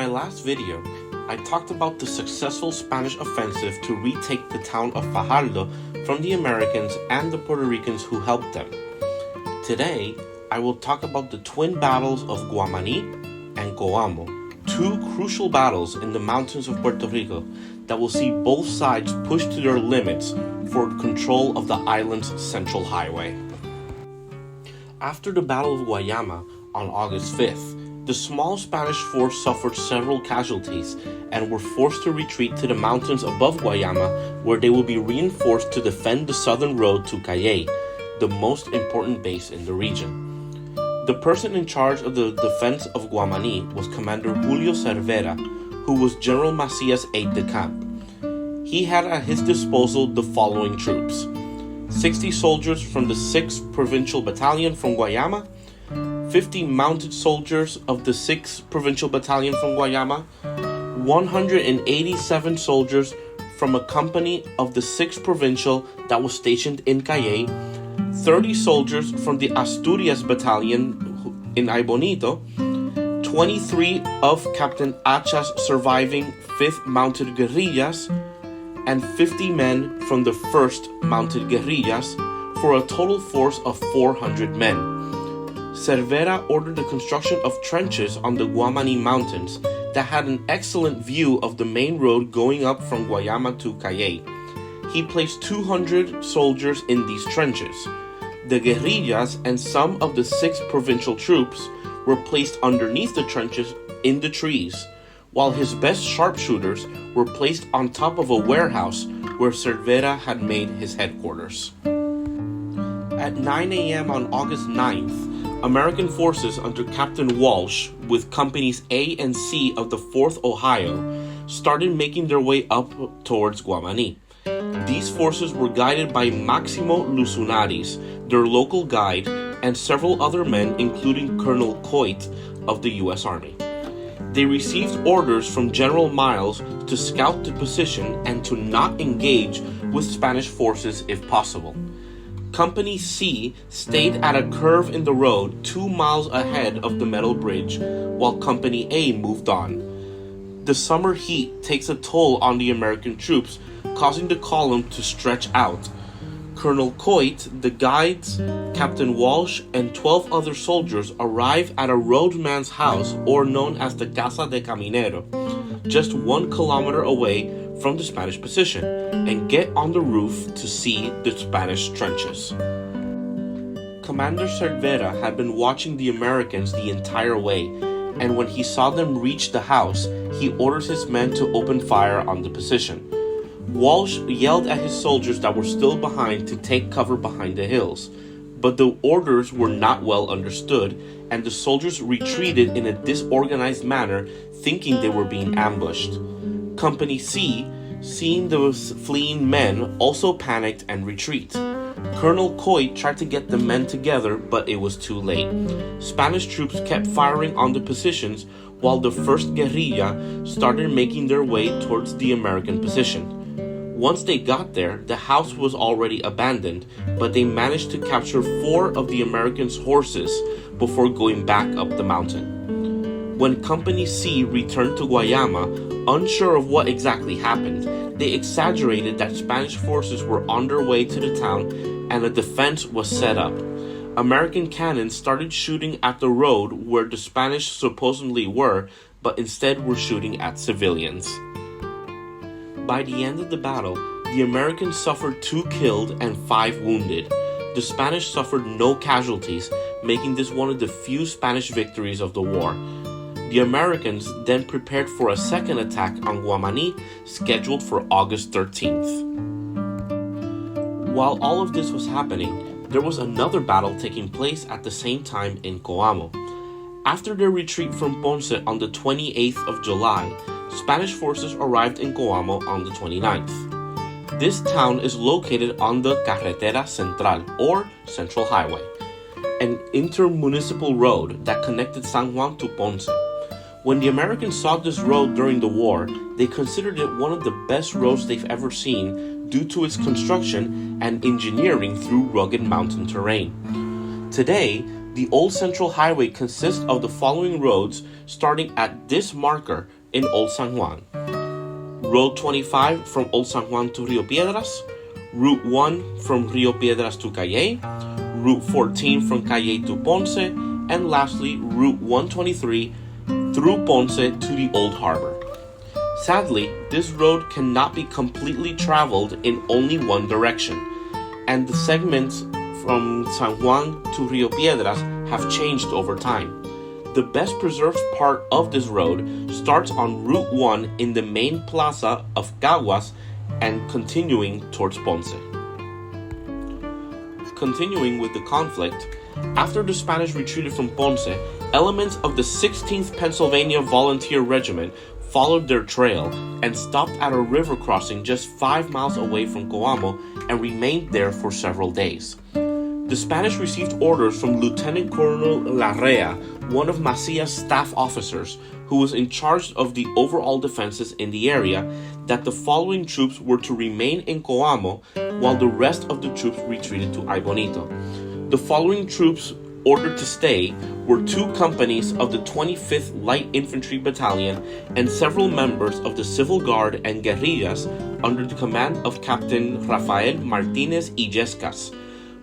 last video, I talked about the successful Spanish offensive to retake the town of Fajardo from the Americans and the Puerto Ricans who helped them. Today, I will talk about the twin battles of Guamani and Coamo, two crucial battles in the mountains of Puerto Rico that will see both sides push to their limits for control of the island's central highway. After the Battle of Guayama on August 5th, the small Spanish force suffered several casualties and were forced to retreat to the mountains above Guayama, where they will be reinforced to defend the southern road to Cayey, the most important base in the region. The person in charge of the defense of Guamani was Commander Julio Cervera, who was General Macias' aide-de-camp. He had at his disposal the following troops: 60 soldiers from the 6th Provincial Battalion from Guayama, 50 mounted soldiers of the 6th Provincial Battalion from Guayama, 187 soldiers from a company of the 6th Provincial that was stationed in Cayey, 30 soldiers from the Asturias Battalion in Aybonito, 23 of Captain Acha's surviving 5th Mounted Guerrillas, and 50 men from the 1st Mounted Guerrillas, for a total force of 400 men. Cervera ordered the construction of trenches on the Guamani Mountains that had an excellent view of the main road going up from Guayama to Cayey. He placed 200 soldiers in these trenches. The guerrillas and some of the 6th Provincial troops were placed underneath the trenches in the trees, while his best sharpshooters were placed on top of a warehouse where Cervera had made his headquarters. At 9 a.m. on August 9th, American forces under Captain Walsh, with companies A and C of the 4th Ohio, started making their way up towards Guamani. These forces were guided by Maximo Luzunaris, their local guide, and several other men, including Colonel Coit of the U.S. Army. They received orders from General Miles to scout the position and to not engage with Spanish forces if possible. Company C stayed at a curve in the road 2 miles ahead of the metal bridge, while Company A moved on. The summer heat takes a toll on the American troops, causing the column to stretch out. Colonel Coit, the guides, Captain Walsh, and 12 other soldiers arrive at a roadman's house, or known as the Casa de Caminero, just 1 kilometer away from the Spanish position, and get on the roof to see the Spanish trenches. Commander Cervera had been watching the Americans the entire way, and when he saw them reach the house, he orders his men to open fire on the position. Walsh yelled at his soldiers that were still behind to take cover behind the hills, but the orders were not well understood, and the soldiers retreated in a disorganized manner, thinking they were being ambushed. Company C, seeing the fleeing men, also panicked and retreat. Colonel Coit tried to get the men together, but it was too late. Spanish troops kept firing on the positions, while the 1st Guerrilla started making their way towards the American position. Once they got there, the house was already abandoned, but they managed to capture 4 of the Americans' horses before going back up the mountain. When Company C returned to Guayama, unsure of what exactly happened, they exaggerated that Spanish forces were on their way to the town and a defense was set up. American cannons started shooting at the road where the Spanish supposedly were, but instead were shooting at civilians. By the end of the battle, the Americans suffered 2 killed and 5 wounded. The Spanish suffered no casualties, making this one of the few Spanish victories of the war. The Americans then prepared for a second attack on Guamani, scheduled for August 13th. While all of this was happening, there was another battle taking place at the same time in Coamo. After their retreat from Ponce on the 28th of July, Spanish forces arrived in Coamo on the 29th. This town is located on the Carretera Central, or Central Highway, an intermunicipal road that connected San Juan to Ponce. When the Americans saw this road during the war, they considered it one of the best roads they've ever seen due to its construction and engineering through rugged mountain terrain. Today, the old Central Highway consists of the following roads starting at this marker in Old San Juan, Road 25 from Old San Juan to Rio Piedras, Route 1 from Rio Piedras to Cayey, Route 14 from Cayey to Ponce, and lastly, Route 123 through Ponce to the Old Harbor. Sadly, this road cannot be completely traveled in only one direction, and the segments from San Juan to Rio Piedras have changed over time. The best preserved part of this road starts on Route 1 in the main plaza of Caguas and continuing towards Ponce. Continuing with the conflict, after the Spanish retreated from Ponce, elements of the 16th Pennsylvania Volunteer Regiment followed their trail and stopped at a river crossing just 5 miles away from Coamo and remained there for several days. The Spanish received orders from Lieutenant Colonel Larrea, one of Macia's staff officers, who was in charge of the overall defenses in the area, that the following troops were to remain in Coamo while the rest of the troops retreated to Ay Bonito. The following troops ordered to stay were 2 companies of the 25th Light Infantry Battalion and several members of the Civil Guard and guerrillas under the command of Captain Rafael Martinez Illescas,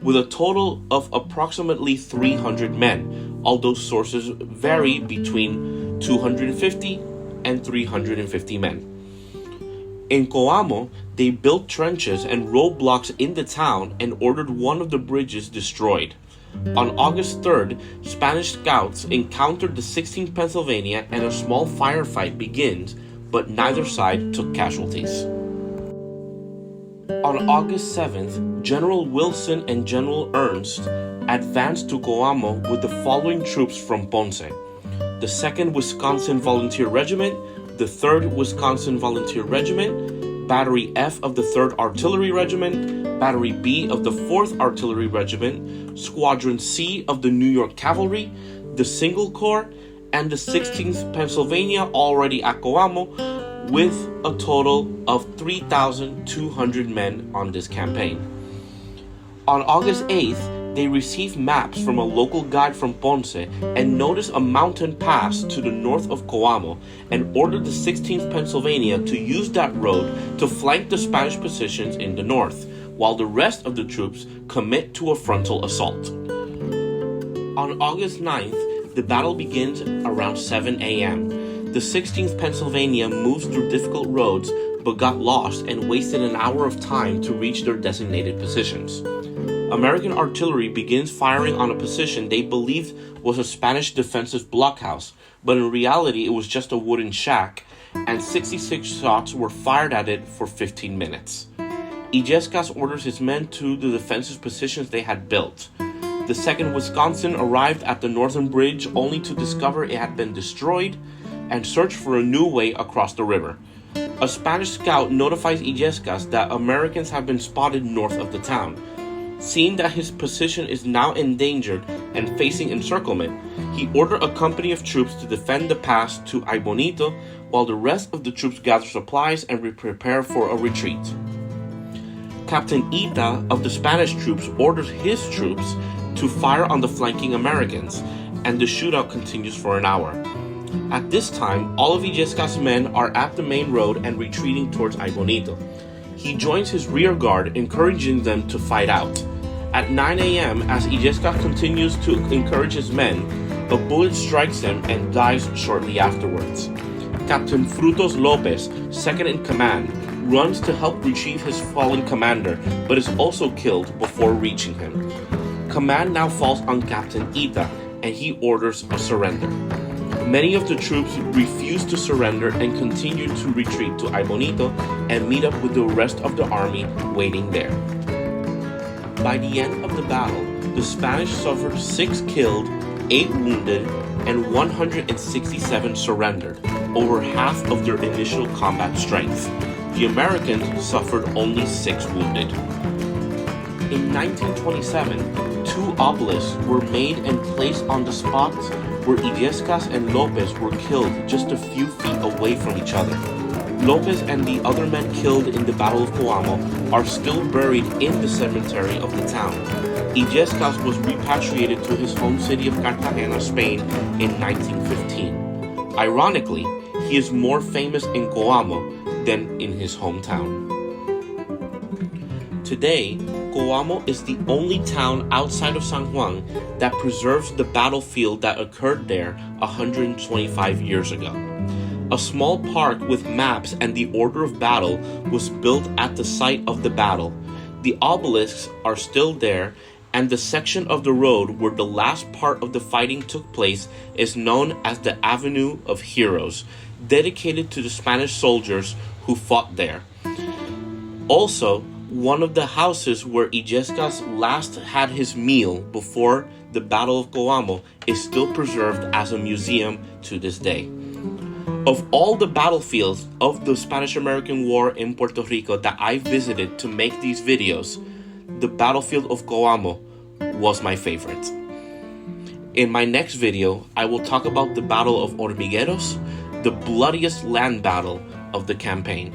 with a total of approximately 300 men, although sources vary between 250 and 350 men. In Coamo, they built trenches and roadblocks in the town and ordered one of the bridges destroyed. On August 3rd, Spanish scouts encountered the 16th Pennsylvania and a small firefight begins, but neither side took casualties. On August 7th, General Wilson and General Ernst advanced to Coamo with the following troops from Ponce: the 2nd Wisconsin Volunteer Regiment, the 3rd Wisconsin Volunteer Regiment, Battery F of the 3rd Artillery Regiment, Battery B of the 4th Artillery Regiment, Squadron C of the New York Cavalry, the Single Corps, and the 16th Pennsylvania already at Coamo, with a total of 3,200 men on this campaign. On August 8th, they received maps from a local guide from Ponce and noticed a mountain pass to the north of Coamo and ordered the 16th Pennsylvania to use that road to flank the Spanish positions in the north, while the rest of the troops commit to a frontal assault. On August 9th, the battle begins around 7 a.m. The 16th Pennsylvania moves through difficult roads but got lost and wasted an hour of time to reach their designated positions. American artillery begins firing on a position they believed was a Spanish defensive blockhouse, but in reality it was just a wooden shack, and 66 shots were fired at it for 15 minutes. Illescas orders his men to the defensive positions they had built. The 2nd Wisconsin arrived at the northern bridge only to discover it had been destroyed and search for a new way across the river. A Spanish scout notifies Illescas that Americans have been spotted north of the town. Seeing that his position is now endangered and facing encirclement, he ordered a company of troops to defend the pass to Ay Bonito while the rest of the troops gather supplies and prepare for a retreat. Captain Ita of the Spanish troops orders his troops to fire on the flanking Americans, and the shootout continues for an hour. At this time, all of Illescas' men are at the main road and retreating towards Ay Bonito. He joins his rear guard, encouraging them to fight out. At 9 a.m., as Illescas continues to encourage his men, a bullet strikes him and dies shortly afterwards. Captain Frutos Lopez, second in command, runs to help retrieve his fallen commander, but is also killed before reaching him. Command now falls on Captain Ita, and he orders a surrender. Many of the troops refuse to surrender and continue to retreat to Ay Bonito and meet up with the rest of the army waiting there. By the end of the battle, the Spanish suffered 6 killed, 8 wounded, and 167 surrendered, over half of their initial combat strength. The Americans suffered only 6 wounded. In 1927, 2 obelisks were made and placed on the spots where Illescas and Lopez were killed just a few feet away from each other. Lopez and the other men killed in the Battle of Coamo are still buried in the cemetery of the town. Illescas was repatriated to his home city of Cartagena, Spain in 1915. Ironically, he is more famous in Coamo than in his hometown. Today, Coamo is the only town outside of San Juan that preserves the battlefield that occurred there 125 years ago. A small park with maps and the order of battle was built at the site of the battle. The obelisks are still there, and the section of the road where the last part of the fighting took place is known as the Avenue of Heroes, dedicated to the Spanish soldiers who fought there. Also, one of the houses where Illescas last had his meal before the Battle of Coamo is still preserved as a museum to this day. Of all the battlefields of the Spanish-American War in Puerto Rico that I visited to make these videos, the battlefield of Coamo was my favorite. In my next video, I will talk about the Battle of Hormigueros, the bloodiest land battle of the campaign.